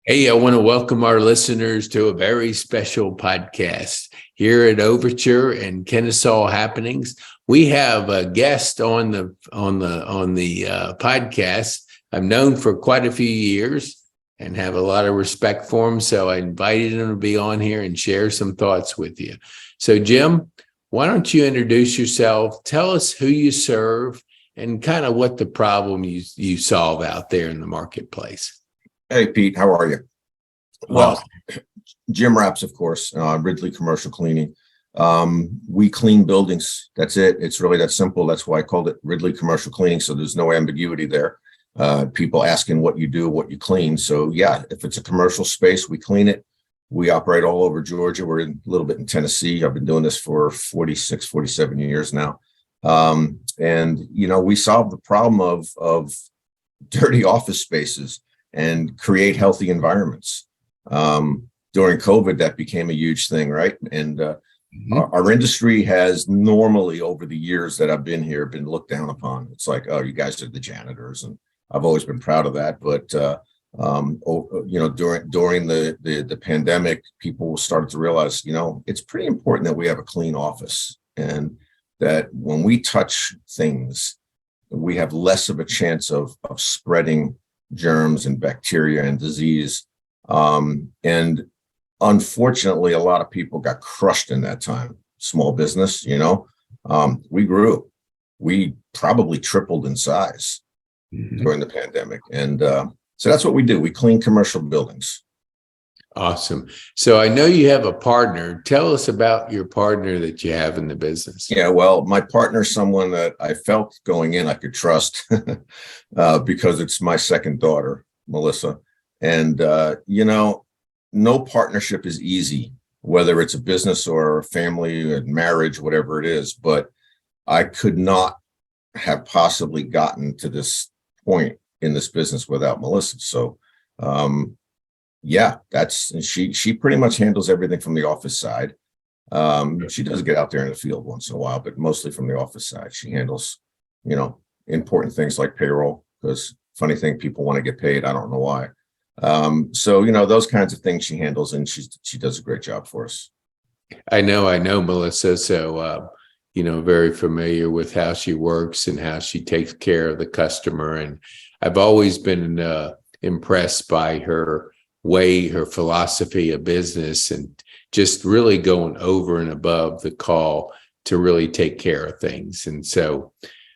Hey, I want to welcome our listeners to a very special podcast here at Overture and Kennesaw Happenings. We have a guest on the podcast I've known for quite a few years and have a lot of respect for him. So I invited him to be on here and share some thoughts with you. So, Jim, why don't you introduce yourself? Tell us who you serve and kind of what the problem you solve out there in the marketplace. Hey, Pete, how are you? Well, Jim Raps, of course, Riddley Commercial Cleaning. We clean buildings. That's it. It's really that simple. That's why I called it Riddley Commercial Cleaning. So there's no ambiguity there. People asking what you do, what you clean. So yeah, if it's a commercial space, we clean it. We operate all over Georgia. We're in a little bit in Tennessee. I've been doing this for 46, 47 years now. And, we solve the problem of dirty office spaces and create healthy environments. During COVID, that became a huge thing, right? And our industry has normally, over the years that I've been here, been looked down upon. It's like, oh, you guys are the janitors, and I've always been proud of that. But during the pandemic, people started to realize, it's pretty important that we have a clean office, and that when we touch things, we have less of a chance of spreading germs and bacteria and disease. And unfortunately, a lot of people got crushed in that time. Small business, we grew. We probably tripled in size during the pandemic. And so that's what we do. We clean commercial buildings. Awesome. So I know you have a partner. Tell us about your partner that you have in the business. Yeah, well, my partner is someone that I felt going in I could trust because it's my second daughter, Melissa. And, no partnership is easy, whether it's a business or a family and marriage, whatever it is. But I could not have possibly gotten to this point in this business without Melissa. So, she pretty much handles everything from the office side. She does get out there in the field once in a while, but mostly from the office side. She handles, important things like payroll, because funny thing, people want to get paid. I don't know why. Those kinds of things she handles, and she does a great job for us. I know Melissa. So, very familiar with how she works and how she takes care of the customer. And I've always been impressed by her philosophy of business, and just really going over and above the call to really take care of things. And so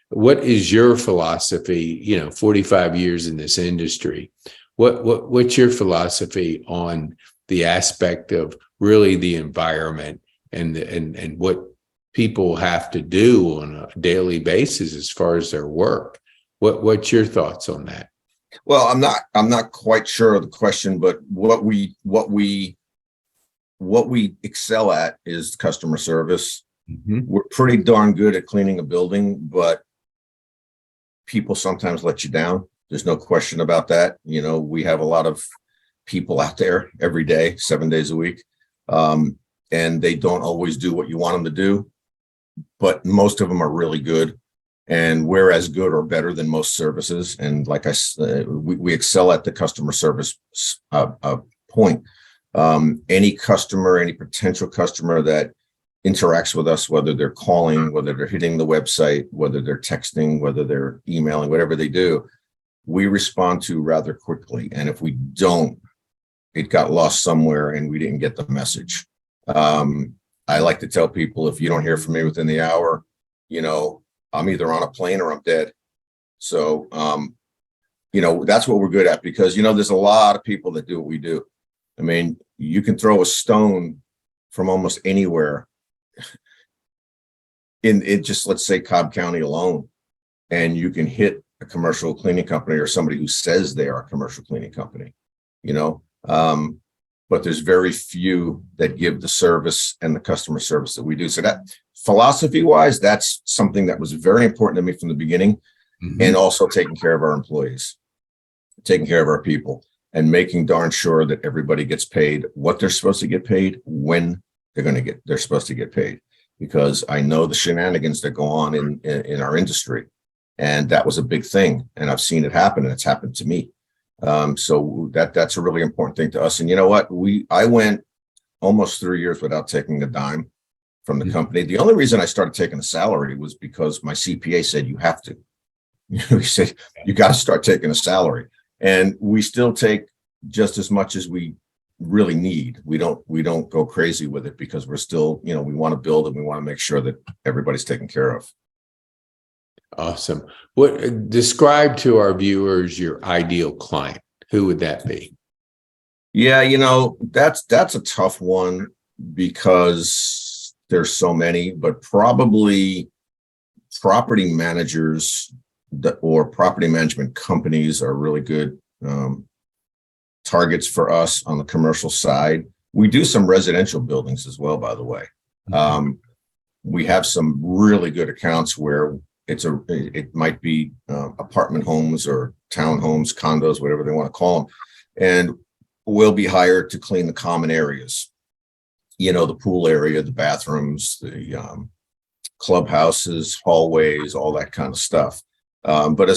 what is your philosophy, 45 years in this industry? What's your philosophy on the aspect of really the environment and what people have to do on a daily basis as far as their work? What's your thoughts on that? Well, I'm not quite sure of the question, but what we excel at is customer service. Mm-hmm. We're pretty darn good at cleaning a building, but people sometimes let you down. There's no question about that. We have a lot of people out there every day, 7 days a week, and they don't always do what you want them to do, but most of them are really good. And we're as good or better than most services. And like I said, we excel at the customer service point. Any potential customer that interacts with us, whether they're calling, whether they're hitting the website, whether they're texting, whether they're emailing, whatever they do, we respond to rather quickly. And if we don't, it got lost somewhere and we didn't get the message. I like to tell people, if you don't hear from me within the hour, I'm either on a plane or I'm dead. So, that's what we're good at, because, there's a lot of people that do what we do. I mean, you can throw a stone from almost anywhere in just, let's say, Cobb County alone, and you can hit a commercial cleaning company or somebody who says they are a commercial cleaning company, but there's very few that give the service and the customer service that we do. So that, philosophy wise, that's something that was very important to me from the beginning. Mm-hmm. And also taking care of our employees, taking care of our people, and making darn sure that everybody gets paid what they're supposed to get paid when they're supposed to get paid. Because I know the shenanigans that go on in our industry, and that was a big thing. And I've seen it happen, and it's happened to me. So that's a really important thing to us. And you know what? I went almost 3 years without taking a dime from the company. The only reason I started taking a salary was because my CPA said you have to. He said you got to start taking a salary, and we still take just as much as we really need. We don't go crazy with it because we're still, we want to build and we want to make sure that everybody's taken care of. Awesome. What describe to our viewers your ideal client? Who would that be? Yeah, that's a tough one because there's so many, but probably property managers or property management companies are really good targets for us on the commercial side. We do some residential buildings as well, by the way. We have some really good accounts where it might be apartment homes or townhomes, condos, whatever they want to call them. And we'll be hired to clean the common areas, the pool area, the bathrooms, the clubhouses, hallways, all that kind of stuff. But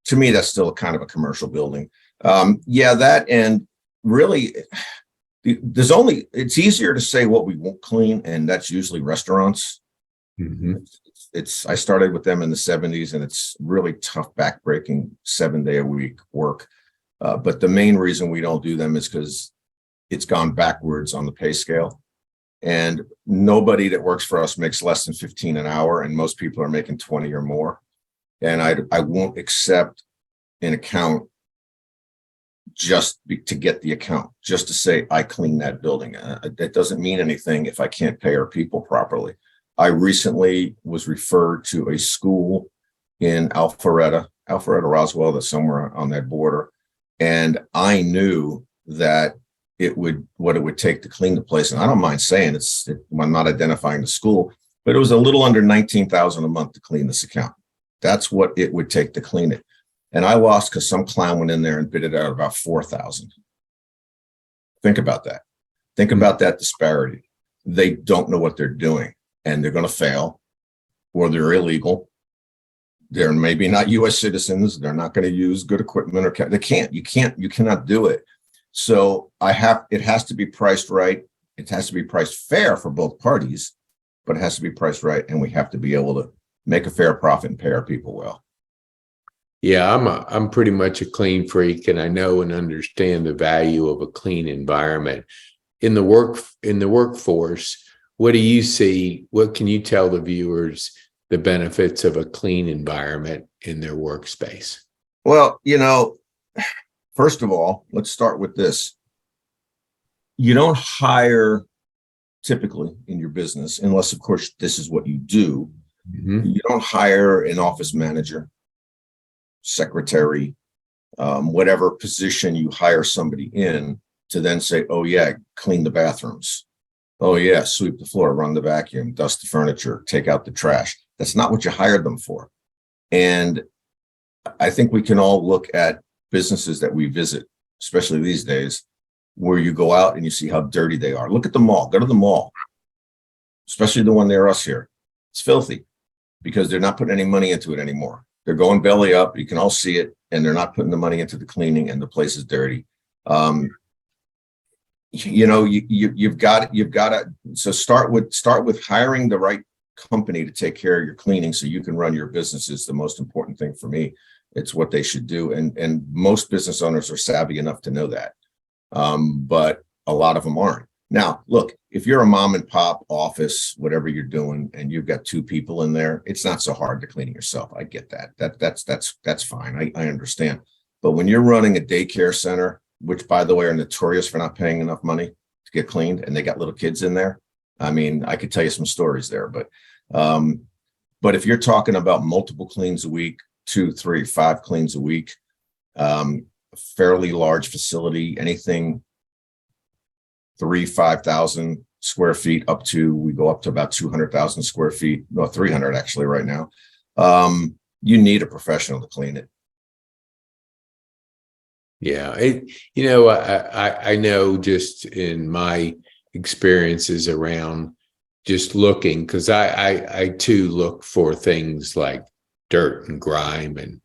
to me, that's still kind of a commercial building. That, and really it's easier to say what we won't clean, and that's usually restaurants. I started with them in the 70s, and it's really tough, backbreaking 7-day-a-week work. But the main reason we don't do them is because it's gone backwards on the pay scale. And nobody that works for us makes less than 15 an hour, and most people are making 20 or more. And I won't accept an account to get the account, just to say I clean that building. That doesn't mean anything if I can't pay our people properly. I recently was referred to a school in Alpharetta, Roswell, that's somewhere on that border. And I knew that what it would take to clean the place. And I don't mind saying I'm not identifying the school, but it was a little under $19,000 a month to clean this account. That's what it would take to clean it. And I lost because some clown went in there and bid it out about $4,000. Think about that. Think about that disparity. They don't know what they're doing, and they're going to fail, or they're illegal. They're maybe not U.S. citizens. They're not going to use good equipment, or you cannot do it. So it has to be priced right. It has to be priced fair for both parties, but it has to be priced right. And we have to be able to make a fair profit and pay our people well. Yeah, I'm pretty much a clean freak, and I know and understand the value of a clean environment. In the workforce, what do you see? What can you tell the viewers the benefits of a clean environment in their workspace? Well, first of all, let's start with this. You don't hire typically in your business, unless, of course, this is what you do. You don't hire an office manager, secretary, whatever position you hire somebody in, to then say, oh yeah, clean the bathrooms. Oh yeah, sweep the floor, run the vacuum, dust the furniture, take out the trash. That's not what you hired them for. And I think we can all look at businesses that we visit, especially these days, where you go out and you see how dirty they are. Look at the mall. Go to the mall, especially the one near us here. It's filthy because they're not putting any money into it anymore. They're going belly up. You can all see it, and they're not putting the money into the cleaning, and the place is dirty. You've got to. So start with hiring the right company to take care of your cleaning, so you can run your business. Is the most important thing for me. It's what they should do, and most business owners are savvy enough to know that, but a lot of them aren't. Now, look, if you're a mom and pop office, whatever you're doing, and you've got 2 people in there, it's not so hard to clean it yourself. I get that. That's fine. I understand. But when you're running a daycare center, which, by the way, are notorious for not paying enough money to get cleaned, and they got little kids in there, I mean, I could tell you some stories there. But if you're talking about multiple cleans a week, 2, 3, 5 cleans a week, fairly large facility, anything 5,000 square feet we go up to about 200,000 square feet, no, 300 actually right now. You need a professional to clean it. Yeah, I know just in my experiences around just looking, because I too look for things like dirt and grime,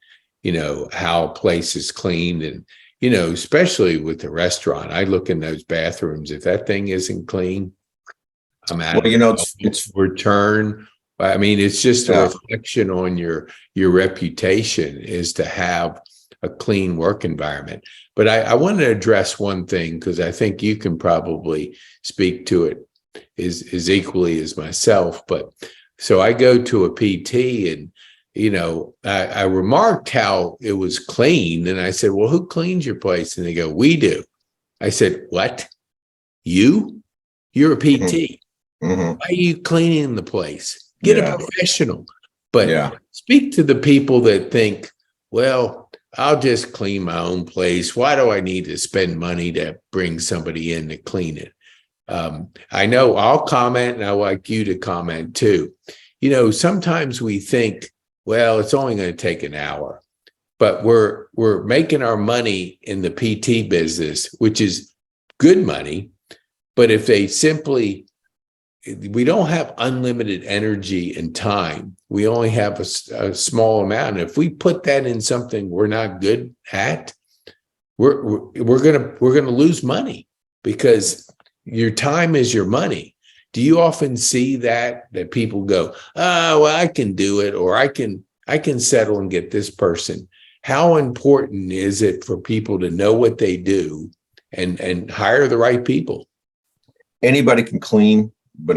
how a place is cleaned. And, especially with the restaurant, I look in those bathrooms. If that thing isn't clean, I'm out. Well, it's return. I mean, it's just a Yeah. reflection on your reputation is to have a clean work environment. But I want to address one thing, because I think you can probably speak to it as equally as myself. But so I go to a PT, and I remarked how it was clean, and I said, "Well, who cleans your place?" And they go, "We do." I said, "What? You're a PT. Mm-hmm. Why are you cleaning the place? Get Yeah. a professional." But Yeah. speak to the people that think, "Well, I'll just clean my own place. Why do I need to spend money to bring somebody in to clean it?" I know I'll comment, and I like you to comment too. Sometimes we think, well, it's only going to take an hour, but we're making our money in the PT business, which is good money. But if we don't have unlimited energy and time. We only have a small amount. And if we put that in something we're not good at, we're gonna lose money, because your time is your money. Do you often see that people go, "Oh, well, I can do it," or I can settle and get this person"? How important is it for people to know what they do and hire the right people? Anybody can clean, but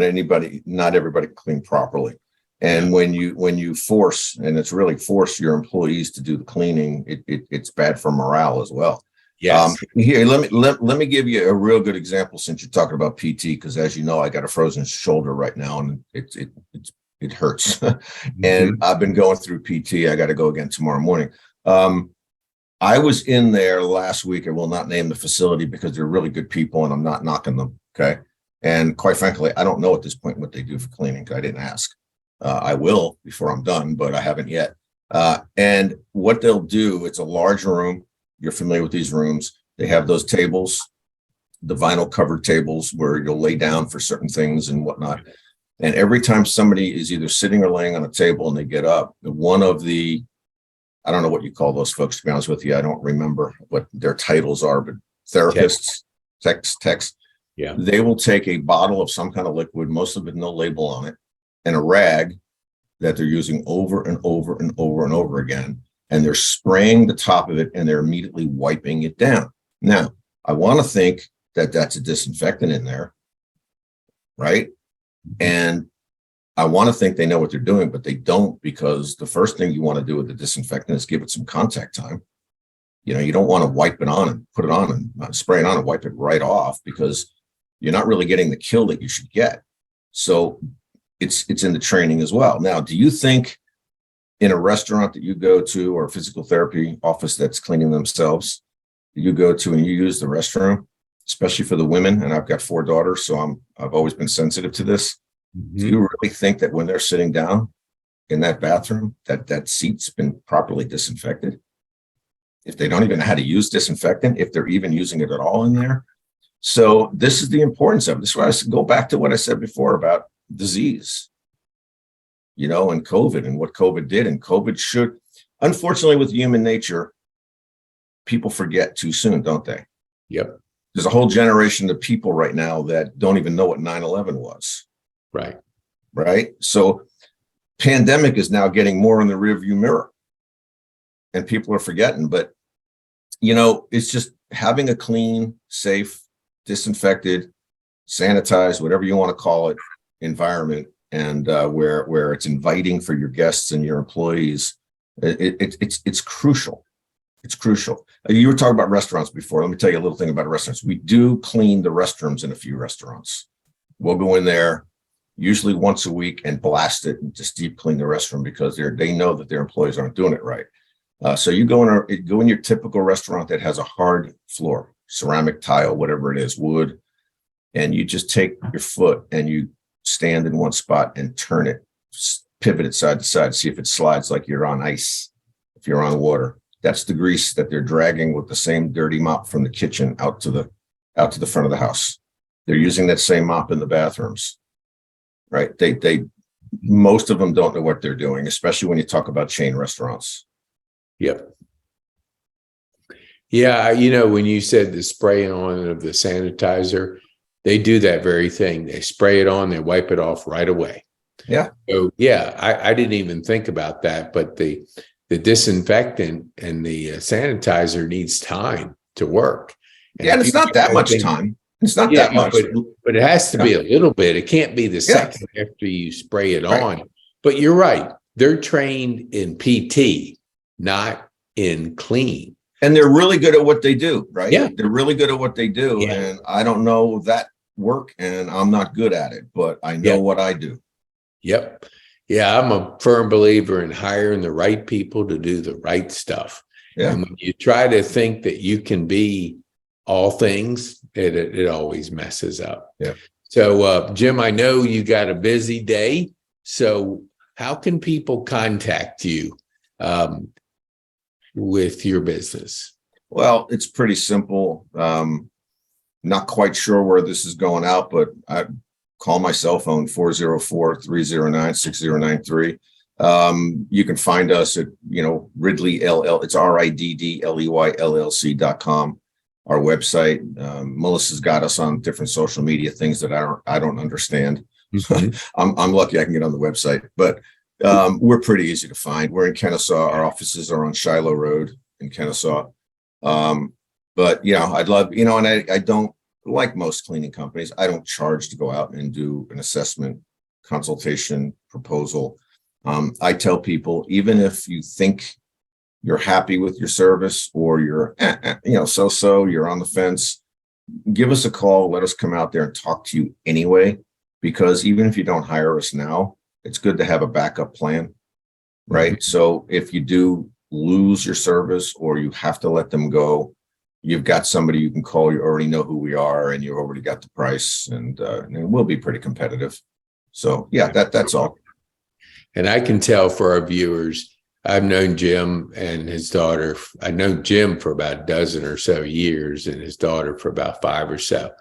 not everybody can clean properly. And when you force, and it's really force your employees to do the cleaning, it's bad for morale as well. Yes. Here, let me give you a real good example, since you're talking about PT, because as you know, I got a frozen shoulder right now, and it hurts. And I've been going through PT. I got to go again tomorrow morning. I was in there last week. I will not name the facility because they're really good people, and I'm not knocking them. Okay. And quite frankly, I don't know at this point what they do for cleaning, because I didn't ask. I will before I'm done, but I haven't yet. And what they'll do, it's a large room. You're familiar with these rooms. They have those tables, the vinyl covered tables where you'll lay down for certain things and whatnot. And every time somebody is either sitting or laying on a table and they get up, one of the, I don't know what you call those folks, to be honest with you. I don't remember what their titles are, but therapists, techs. Yeah. They will take a bottle of some kind of liquid, most of it no label on it, and a rag that they're using over and over and over and over again. And they're spraying the top of it, and they're immediately wiping it down. Now, I want to think that that's a disinfectant in there, right? And I want to think they know what they're doing, but they don't, because the first thing you want to do with the disinfectant is give it some contact time. You don't want to wipe it on and put it on and spray it on and wipe it right off, because you're not really getting the kill that you should get. So it's in the training as well. Now, do you think in a restaurant that you go to, or a physical therapy office that's cleaning themselves, you go to and you use the restroom, especially for the women, and I've got 4 daughters, so I've always been sensitive to this. Do you really think that when they're sitting down in that bathroom, that seat's been properly disinfected? If they don't even know how to use disinfectant, if they're even using it at all in there? So this is the importance of it. This is why I go back to what I said before about disease, and COVID and what COVID did. And COVID should, unfortunately, with human nature, people forget too soon, don't they? Yep. There's a whole generation of people right now that don't even know what 9/11 was. Right. Right. So pandemic is now getting more in the rearview mirror, and people are forgetting. But, it's just having a clean, safe, disinfected, sanitized, whatever you want to call it, environment, and where it's inviting for your guests and your employees. It's crucial. It's crucial. You were talking about restaurants before. Let me tell you a little thing about restaurants. We do clean the restrooms in a few restaurants. We'll go in there usually once a week and blast it and just deep clean the restroom, because they know that their employees aren't doing it right. So you go in your typical restaurant that has a hard floor, ceramic tile, whatever it is, wood, and you just take your foot and you stand in one spot and turn it, pivot it side to side, see if it slides like you're on ice, if you're on water. That's the grease that they're dragging with the same dirty mop from the kitchen out to the front of the house. They're using that same mop in the bathrooms, right? They most of them don't know what they're doing, especially when you talk about chain restaurants. Yep. Yeah, when you said the spray on of the sanitizer, they do that very thing. They spray it on, they wipe it off right away. Yeah. So yeah, I didn't even think about that, but the disinfectant and the sanitizer needs time to work. Yeah, and it's not that much time. It's not that much. But it has to be a little bit. It can't be the second after you spray it on. But you're right. They're trained in PT, not in clean. And they're really good at what they do, right? Yeah. They're really good at what they do. Yeah. And I don't know that work, and I'm not good at it, but I know what I do. Yep. Yeah, I'm a firm believer in hiring the right people to do the right stuff. Yeah. And when you try to think that you can be all things, it always messes up. Yeah. So, Jim, I know you got a busy day. So how can people contact you with your business? Well, it's pretty simple. Not quite sure where this is going out, but I call my cell phone 404-309-6093. You can find us at, Riddley LL. It's RIDDLEYLLC.com. Our website. Melissa's got us on different social media things that I don't understand. Mm-hmm. I'm lucky I can get on the website, but we're pretty easy to find. We're in Kennesaw. Our offices are on Shiloh Road in Kennesaw. But I'd love, and I don't, like most cleaning companies, I don't charge to go out and do an assessment, consultation, proposal. I tell people, even if you think you're happy with your service or you're, so you're on the fence, give us a call. Let us come out there and talk to you anyway, because even if you don't hire us now, it's good to have a backup plan, right? Mm-hmm. So if you do lose your service or you have to let them go, you've got somebody you can call. You already know who we are, and you already got the price, and we'll be pretty competitive. So yeah, that's all. And I can tell for our viewers, I've known Jim and his daughter. I've known Jim for about a dozen or so years, and his daughter for about 5 or so.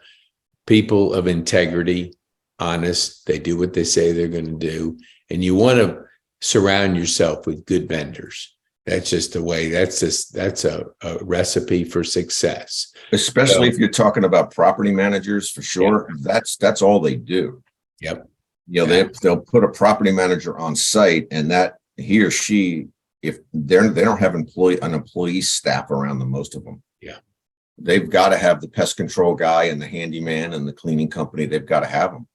People of integrity, honest. They do what they say they're going to do, and you want to surround yourself with good vendors. That's just the way. That's a recipe for success. Especially if you're talking about property managers, for sure. Yeah. That's all they do. Yep. They'll put a property manager on site, and that he or she, if they don't have an employee staff around them, most of them. Yeah. They've got to have the pest control guy and the handyman and the cleaning company. They've got to have them.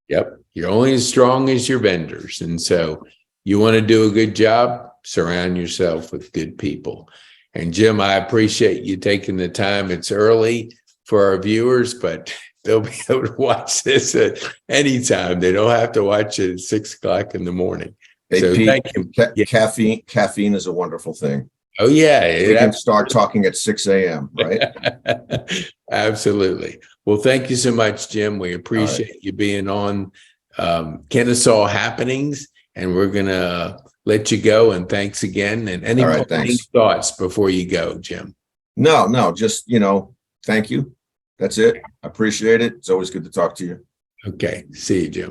Yep. You're only as strong as your vendors, and so you want to do a good job. Surround yourself with good people. And Jim, I appreciate you taking the time. It's early for our viewers, but they'll be able to watch this at any time. They don't have to watch it at 6 o'clock in the morning. Hey, so Pete, thank you. Caffeine is a wonderful thing. Oh yeah. We can start talking at 6 a.m., right? Absolutely. Well, thank you so much, Jim. We appreciate you being on Kennesaw Happenings, and we're going to let you go. And thanks again. And any thoughts before you go, Jim? No, just, thank you. That's it. I appreciate it. It's always good to talk to you. Okay. See you, Jim.